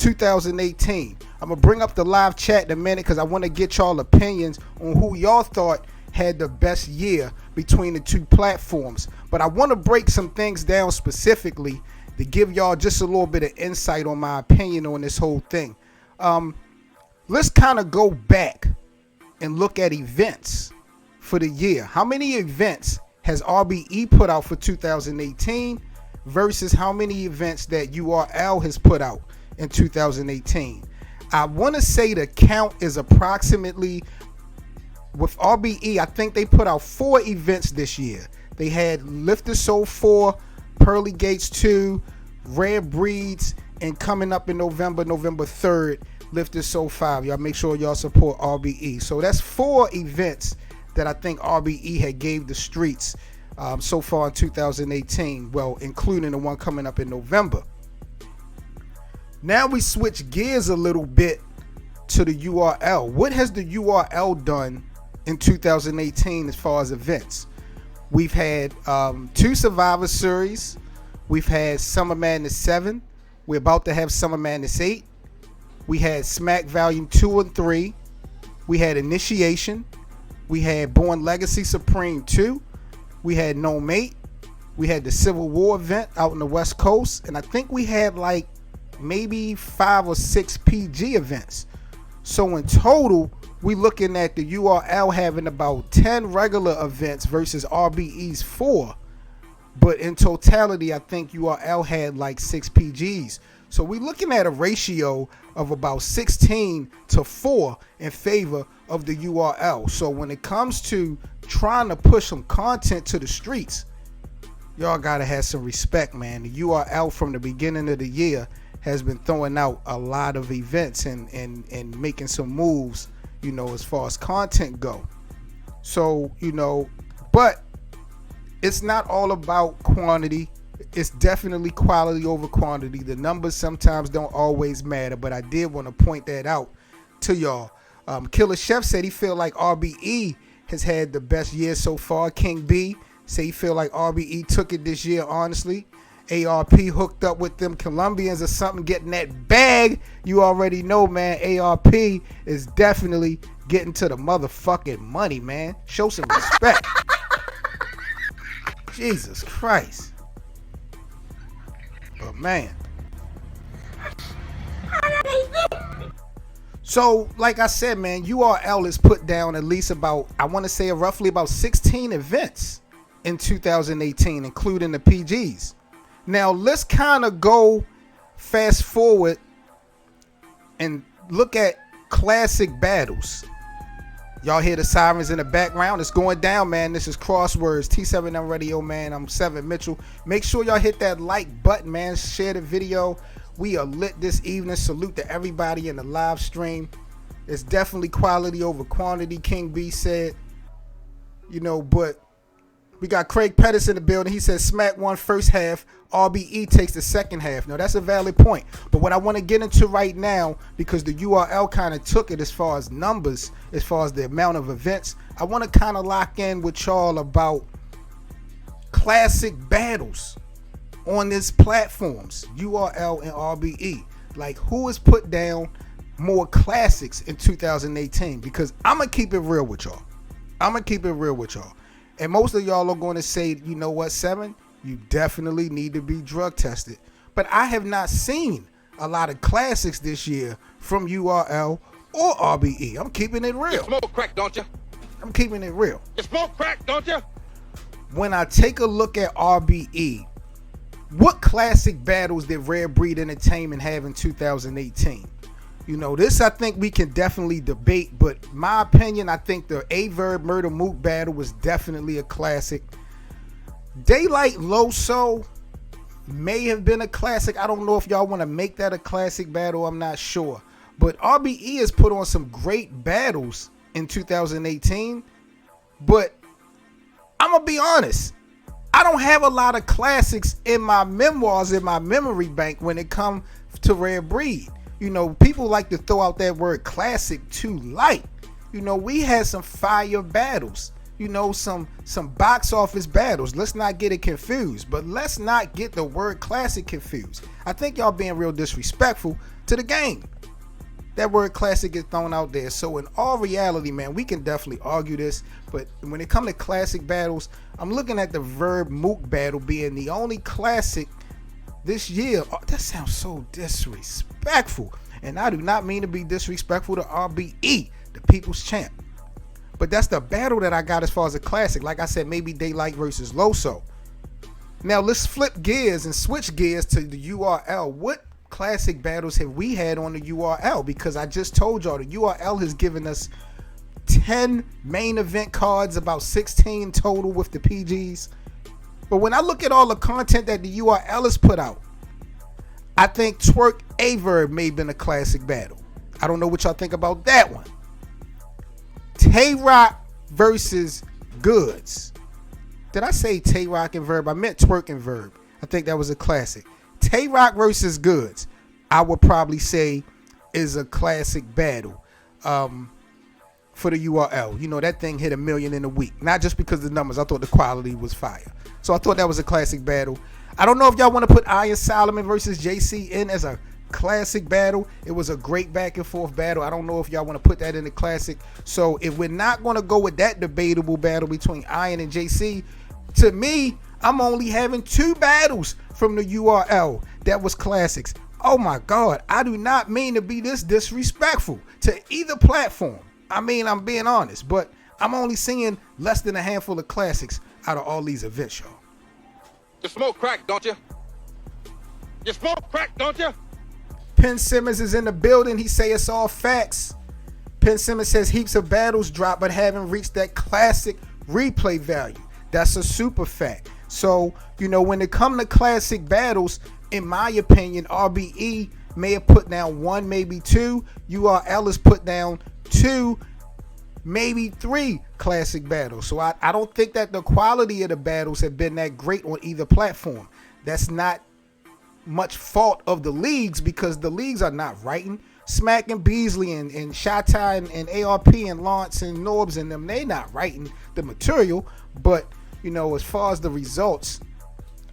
2018. I'm going to bring up the live chat in a minute because I want to get y'all opinions on who y'all thought had the best year between the two platforms. But I want to break some things down specifically to give y'all just a little bit of insight on my opinion on this whole thing. Let's kind of go back and look at events for the year. How many events has RBE put out for 2018 versus how many events that URL has put out in 2018? I want to say the count is approximately, with RBE, I think they put out 4 events this year. They had Lift the Soul 4, Pearly Gates 2, Rare Breeds, and coming up in November 3rd, Lift the Soul 5. Y'all make sure y'all support RBE. So that's 4 events that I think RBE had gave the streets so far in 2018. Well, including the one coming up in November. Now we switch gears a little bit to the URL. What has the URL done in 2018 as far as events? We've had 2 Survivor Series. We've had Summer Madness 7. We're about to have Summer Madness 8. We had Smack Volume 2 and 3. We had Initiation. We had Born Legacy Supreme 2. We had No Mate. We had the Civil War event out in the West Coast. And I think we had like maybe 5 or 6 PG events. So in total, we looking at the URL having about 10 regular events versus RBE's 4. But in totality, I think URL had like 6 PGs. So we're looking at a ratio of about 16-4 in favor of the URL. So when it comes to trying to push some content to the streets, y'all gotta have some respect, man. The URL from the beginning of the year has been throwing out a lot of events and making some moves, you know, as far as content go. So, you know, but it's not all about quantity. It's definitely quality over quantity. The numbers sometimes don't always matter, but I did want to point that out to y'all. Killer Chef said he feel like RBE has had the best year so far. King B said he feel like RBE took it this year, honestly. ARP hooked up with them Colombians or something, getting that bag. You already know, man. ARP is definitely getting to the motherfucking money, man. Show some respect. Jesus Christ. But man. So, like I said, man, URL is put down at least about, I want to say roughly about 16 events in 2018, including the PGs. Now, let's kind of go fast forward and look at classic battles. Y'all hear the sirens in the background? It's going down, man. This is Crosswords, T7M Radio, man. I'm Seven Mitchell. Make sure y'all hit that like button, man. Share the video. We are lit this evening. Salute to everybody in the live stream. It's definitely quality over quantity, King B said. You know, but we got Craig Pettis in the building. He says Smack won first half, RBE takes the second half. Now, that's a valid point. But what I want to get into right now, because the URL kind of took it as far as numbers, as far as the amount of events, I want to kind of lock in with y'all about classic battles on these platforms, URL and RBE. Like, who has put down more classics in 2018? Because I'm going to keep it real with y'all. And most of y'all are going to say, you know what, Seven? You definitely need to be drug tested. But I have not seen a lot of classics this year from URL or RBE. I'm keeping it real. You smoke crack, don't you? I'm keeping it real. You smoke crack, don't you? When I take a look at RBE, what classic battles did Rare Breed Entertainment have in 2018? You know, this I think we can definitely debate, but my opinion, I think the A-Verb Murder Mook battle was definitely a classic. Daylight Loso may have been a classic. I don't know if y'all want to make that a classic battle. I'm not sure. But RBE has put on some great battles in 2018. But I'm going to be honest. I don't have a lot of classics in my memoirs, in my memory bank when it comes to Rare Breed. You know, people like to throw out that word classic too light. You know, we had some fire battles. some box office battles. Let's not get it confused, but let's not get the word classic confused. I think y'all being real disrespectful to the game. That word classic gets thrown out there. So in all reality, man, we can definitely argue this, but when it comes to classic battles, I'm looking at the Verb Mook battle being the only classic this year. Oh, that sounds so disrespectful, and I do not mean to be disrespectful to RBE, the People's Champ. But that's the battle that I got as far as a classic. Like I said, maybe Daylight versus Loso. Now let's flip gears and switch gears to the URL. What classic battles have we had on the URL? Because I just told y'all the URL has given us 10 main event cards, about 16 total with the PGs. But when I look at all the content that the URL has put out, I think Twerk Averb may have been a classic battle. I don't know what y'all think about that one. Tay-Rock versus Goods. Did I say Tay-Rock and Verb? I meant Twerk and Verb. I think that was a classic. Tay-Rock versus Goods, I would probably say, is a classic battle for the URL. That thing hit 1 million in a week. Not just because of the numbers. I thought the quality was fire. So I thought that was a classic battle. I don't know if y'all want to put Iron Solomon versus JC in as a classic battle. It was a great back and forth battle. I don't know if y'all want to put that in the classic. So if we're not going to go with that debatable battle between Iron and JC, to me, I'm only having 2 battles from the URL that was classics. Oh my God, I do not mean to be this disrespectful to either platform. I mean, I'm being honest, but I'm only seeing less than a handful of classics out of all these events, y'all. You smoke crack, don't you? You smoke crack, don't you? Penn Simmons is in the building. He say it's all facts. Penn Simmons says heaps of battles drop but haven't reached that classic replay value. That's a super fact. So, when it comes to classic battles, in my opinion, RBE may have put down 1, maybe 2. URL has put down 2, maybe 3 classic battles. So I don't think that the quality of the battles have been that great on either platform. That's not much fault of the leagues, because the leagues are not writing. Smack and Beasley and Shata and ARP and Lawrence and Norbs and them, they not writing the material. But as far as the results,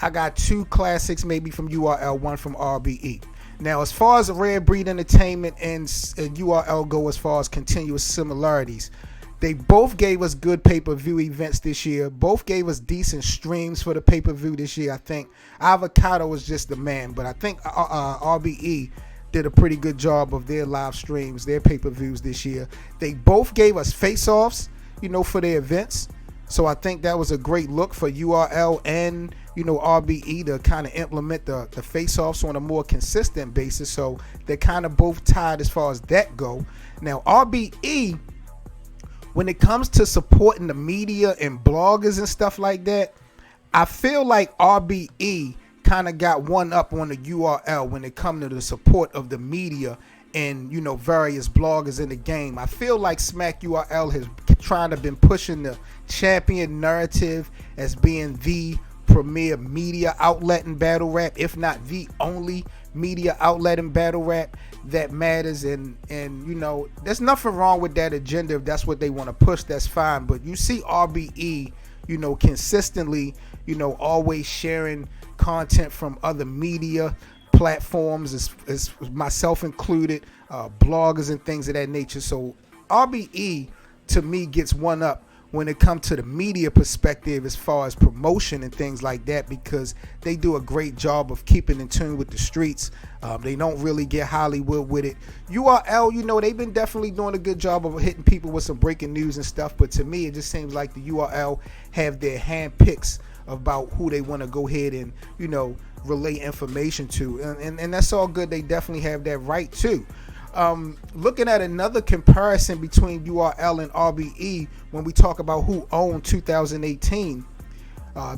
I got 2 classics maybe from URL, 1 from RBE. Now, as far as Rare Breed Entertainment and URL go, as far as continuous similarities, they both gave us good pay-per-view events this year. Both gave us decent streams for the pay-per-view this year, I think. Avocado was just the man, but I think RBE did a pretty good job of their live streams, their pay-per-views this year. They both gave us face-offs, for their events. So I think that was a great look for URL and, RBE to kind of implement the face-offs on a more consistent basis. So they're kind of both tied as far as that go. Now, RBE, when it comes to supporting the media and bloggers and stuff like that, I feel like RBE kind of got one up on the URL when it comes to the support of the media and various bloggers in the game. I feel like Smack URL has trying to been pushing the champion narrative as being the premier media outlet in battle rap, if not the only media outlet in battle rap that matters. And there's nothing wrong with that agenda. If that's what they want to push, that's fine. But you see RBE consistently always sharing content from other media platforms, as myself included, bloggers and things of that nature. So RBE to me gets one up when it comes to the media perspective as far as promotion and things like that, because they do a great job of keeping in tune with the streets. They don't really get Hollywood with it. URL, they've been definitely doing a good job of hitting people with some breaking news and stuff, but to me it just seems like the URL have their hand picks about who they want to go ahead and relay information to, and that's all good. They definitely have that right too. Looking at another comparison between URL and RBE when we talk about who owned 2018.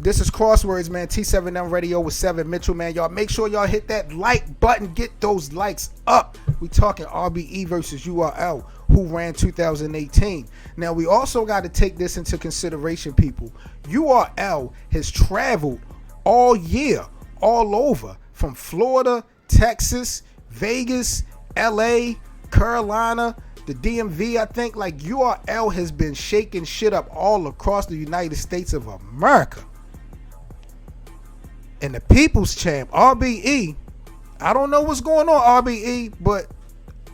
This is Crosswords, man. T7M Radio with 7 Mitchell, man. Y'all make sure y'all hit that like button. Get those likes up. We talking RBE versus URL. Who ran 2018? Now, we also got to take this into consideration, people. URL has traveled all year, all over, from Florida, Texas, Vegas, LA, Carolina, the DMV, I think, like URL has been shaking shit up all across the United States of America. And the People's Champ, RBE, I don't know what's going on, RBE, but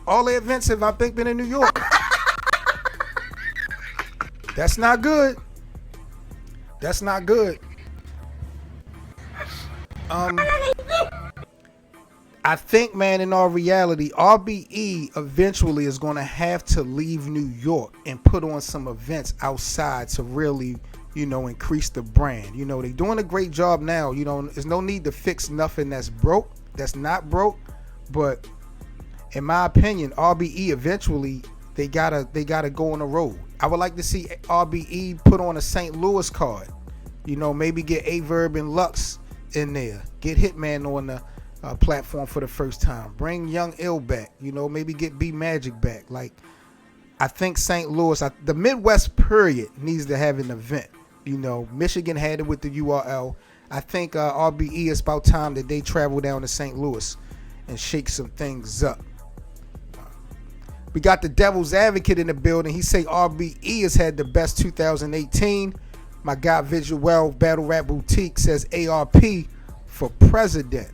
all the events have, I think, been in New York. That's not good. That's not good. I think, man, in all reality, RBE eventually is going to have to leave New York and put on some events outside to really, increase the brand. They're doing a great job now. There's no need to fix nothing that's broke, that's not broke. But in my opinion, RBE eventually, they gotta go on the road. I would like to see RBE put on a St. Louis card. Maybe get Averb and Lux in there. Get Hitman on the platform for the first time. Bring Young Ill back. Maybe get B Magic back. Like, I think St. Louis, the Midwest period needs to have an event. Michigan had it with the URL. I think RBE is about time that they travel down to St. Louis and shake some things up. We got the Devil's Advocate in the building. He say RBE has had the best 2018. My guy Visual Battle Rap Boutique says ARP for president.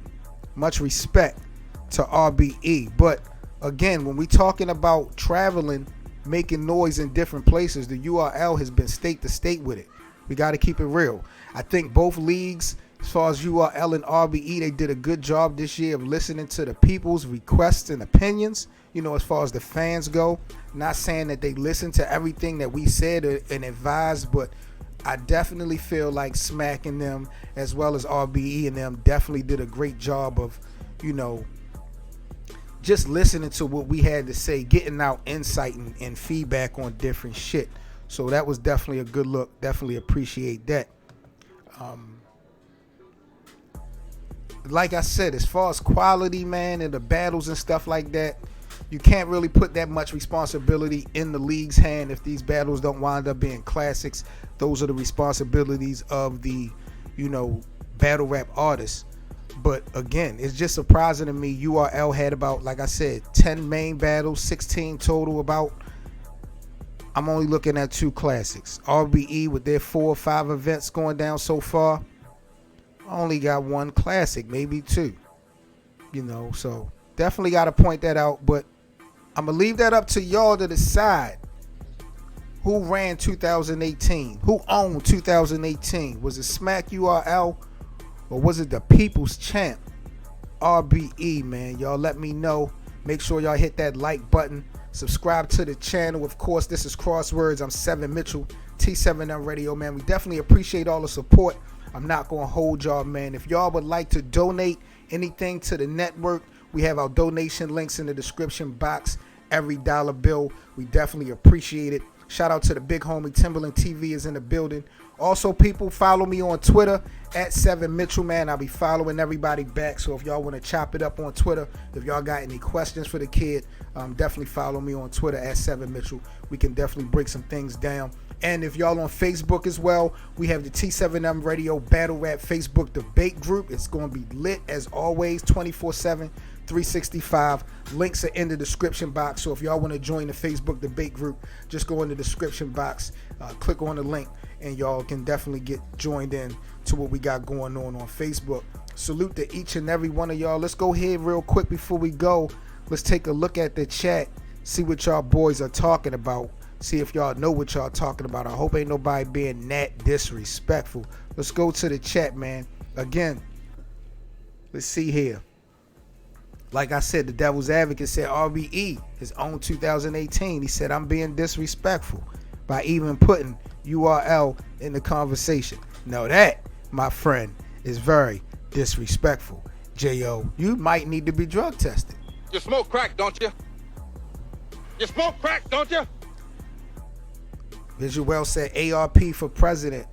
Much respect to RBE. But again, when we talking about traveling, making noise in different places, the URL has been state to state with it. We got to keep it real. I think both leagues, as far as URL and RBE, they did a good job this year of listening to the people's requests and opinions, as far as the fans go. Not saying that they listened to everything that we said and advised, but I definitely feel like Smack and them, as well as RBE and them, definitely did a great job of, just listening to what we had to say, getting out insight and feedback on different shit. So that was definitely a good look. Definitely appreciate that. Like I said, as far as quality, man, and the battles and stuff like that, you can't really put that much responsibility in the league's hand if these battles don't wind up being classics. Those are the responsibilities of the, battle rap artists. But again, it's just surprising to me. URL had about, like I said, 10 main battles, 16 total about. I'm only looking at 2 classics. RBE with their 4 or 5 events going down so far, I only got 1 classic, maybe 2. So definitely got to point that out. But I'm going to leave that up to y'all to decide who ran 2018, who owned 2018. Was it Smack URL or was it the People's Champ RBE, man? Y'all let me know. Make sure y'all hit that like button. Subscribe to the channel. Of course, this is Crosswords. I'm 7 Mitchell, T7M Radio, man. We definitely appreciate all the support. I'm not going to hold y'all, man. If y'all would like to donate anything to the network, we have our donation links in the description box. Every dollar bill, we definitely appreciate it. Shout out to the big homie Timberland TV is in the building. Also, people, follow me on Twitter at 7 Mitchell, man. I'll be following everybody back. So if y'all want to chop it up on Twitter, if y'all got any questions for the kid, definitely follow me on Twitter at 7 Mitchell. We can definitely break some things down. And if y'all on Facebook as well, we have the T7M Radio Battle Rap Facebook debate group. It's going to be lit as always, 24/7, 365. Links are in the description box. So if y'all want to join the Facebook debate group, just go in the description box, click on the link, and y'all can definitely get joined in to what we got going on Facebook. Salute to each and every one of y'all. Let's go ahead real quick before we go. Let's take a look at the chat, see what y'all boys are talking about. See if y'all know what y'all talking about. I hope ain't nobody being that disrespectful. Let's go to the chat, man. Again, let's see here. Like I said, the Devil's Advocate said RBE, his own 2018. He said, I'm being disrespectful by even putting URL in the conversation. Now that, my friend, is very disrespectful. J.O., you might need to be drug tested. You smoke crack, don't you? You smoke crack, don't you? Visual said ARP for president.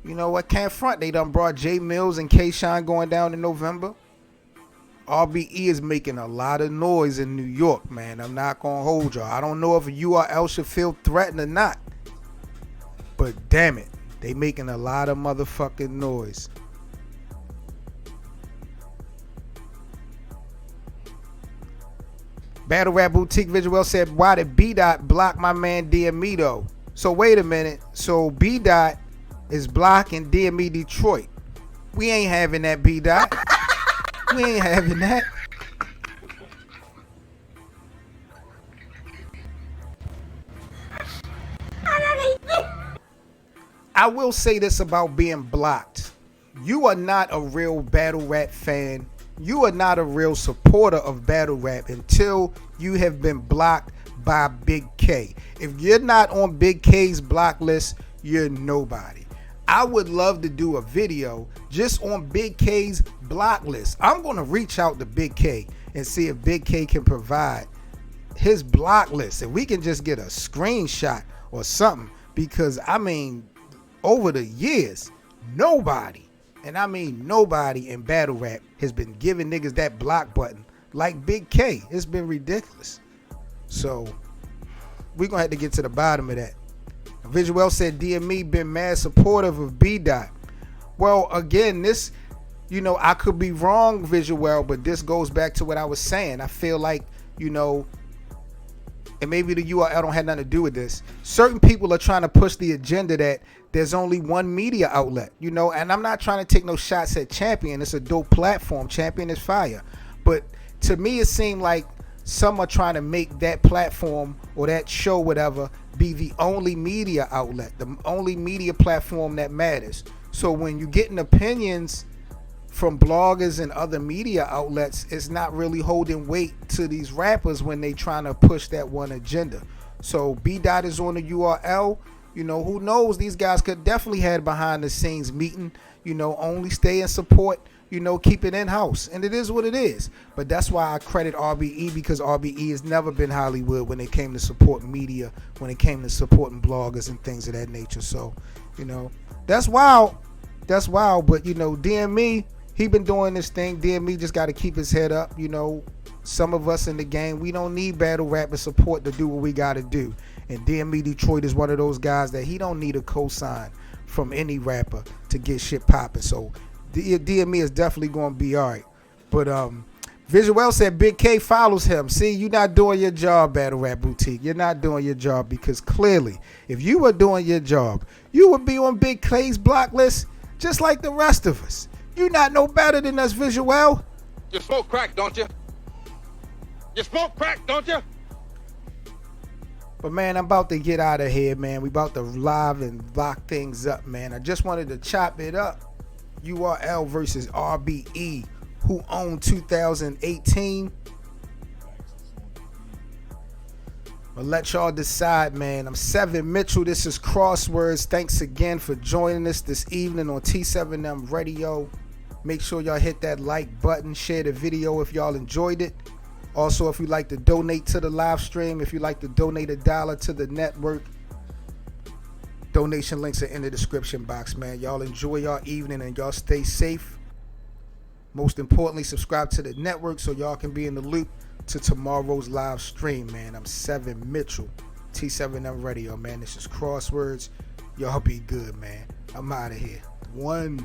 You know what? Can't front. They done brought Jay Mills and K-Shine going down in November. RBE is making a lot of noise in New York, man. I'm not going to hold y'all. I don't know if a URL should feel threatened or not. But damn it, they making a lot of motherfucking noise. Battle Rap Boutique Visual said, why did B Dot block my man DME though? So wait a minute. So B Dot is blocking DME Detroit. We ain't having that, B Dot. We ain't having that. I will say this about being blocked. You are not a real battle rap fan. You are not a real supporter of battle rap until you have been blocked by Big K. If you're not on Big K's block list, you're nobody. I would love to do a video just on Big K's block list. I'm going to reach out to Big K and see if Big K can provide his block list. If we can just get a screenshot or something. Because, I mean, over the years, nobody, and I mean nobody in battle rap has been giving niggas that block button like Big K. It's been ridiculous. So we're going to have to get to the bottom of that. Visual said DME been mad supportive of B Dot. Well, again, this, you know, I could be wrong, Visual, but this goes back to what I was saying. I feel like, you know, and maybe the URL don't have nothing to do with this. Certain people are trying to push the agenda that there's only one media outlet, you know, and I'm not trying to take no shots at Champion. It's a dope platform. Champion is fire. But to me, it seemed like some are trying to make that platform or that show, whatever, be the only media outlet, the only media platform that matters. So when you're getting opinions from bloggers and other media outlets, it's not really holding weight to these rappers when they trying to push that one agenda. So B Dot is on the URL. You know, who knows? These guys could definitely had behind the scenes meeting, you know, only stay and support, you know, keep it in-house. And it is what it is. But that's why I credit RBE, because RBE has never been Hollywood when it came to support media, when it came to supporting bloggers and things of that nature. So, you know, that's wild. That's wild. But, you know, DME, he been doing this thing. DME just got to keep his head up. You know, some of us in the game, we don't need battle rap and support to do what we got to do. And DME Detroit is one of those guys that he don't need a cosign from any rapper to get shit popping. So DME is definitely going to be all right. But Visual said Big K follows him. See, you're not doing your job, Battle Rap Boutique. You're not doing your job, because clearly, if you were doing your job, you would be on Big K's block list just like the rest of us. You're not no better than us, Visual. You smoke crack, don't you? You smoke crack, don't you? But, man, I'm about to get out of here, man. We about to live and lock things up, man. I just wanted to chop it up. URL versus RBE. Who owned 2018? I'll let y'all decide, man. I'm Seven Mitchell. This is Crosswords. Thanks again for joining us this evening on T7M Radio. Make sure y'all hit that like button. Share the video if y'all enjoyed it. Also, if you'd like to donate to the live stream, if you'd like to donate $1 to the network, donation links are in the description box, man. Y'all enjoy y'all evening and y'all stay safe. Most importantly, subscribe to the network so y'all can be in the loop to tomorrow's live stream, man. I'm Seven Mitchell, T7M Radio, man. This is Crosswords. Y'all be good, man. I'm out of here. One.